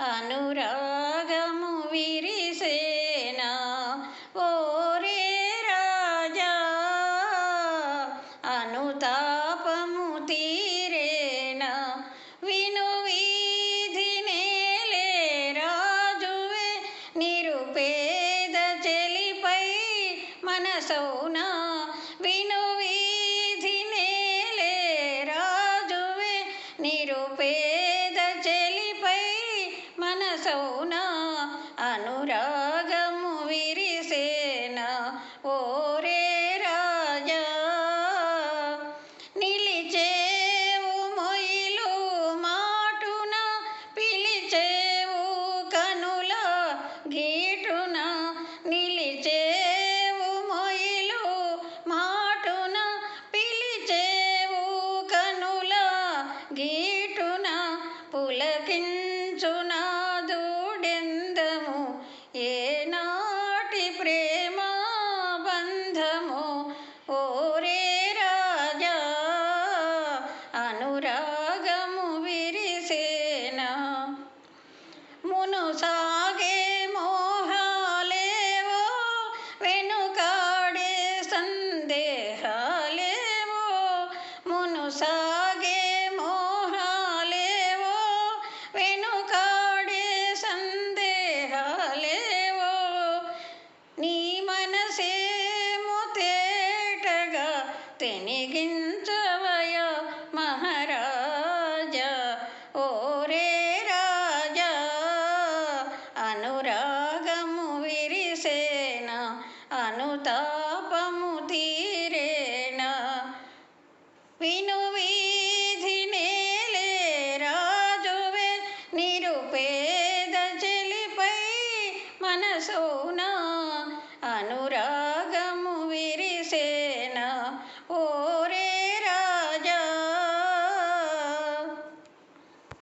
అనురాగము విరిసేనా ఓరే రాజా అనుతాపము తీరేనా విను వీధి నేలే రాజువే నిరుపేద చెలిపై మనసౌనా విను వీధి నేలే రాజువే నిరుపేద చెలిపై మనసౌనా అనురాగము విరిసేనా ఓరే రాజా నిలిచేవు మొయిలు మాటున పిలిచేవు కనుల గీటున నిలిచేవు మొయిలు మాటున పిలిచేవు కనుల గీటున పులకించున దూడెందము ఏనాటి ప్రేమ బంధము ఓరే రాజా అనురాగము విరిసేనా మునుసాగే మోహాలేవో వెనుకాడే సందేహాలేవో మునుసాగే మోహాలేవో వెనుకాడే సందేహాలేవో నీ మనసేమో తేటగా తెనిగించవయ మహారాజా ఓరే రాజా అనురాగము విరిసేనా అనుతాపము తీరేనా విను వీధి నేలే రాజువే నిరుపేద చెలిపై మనసౌనా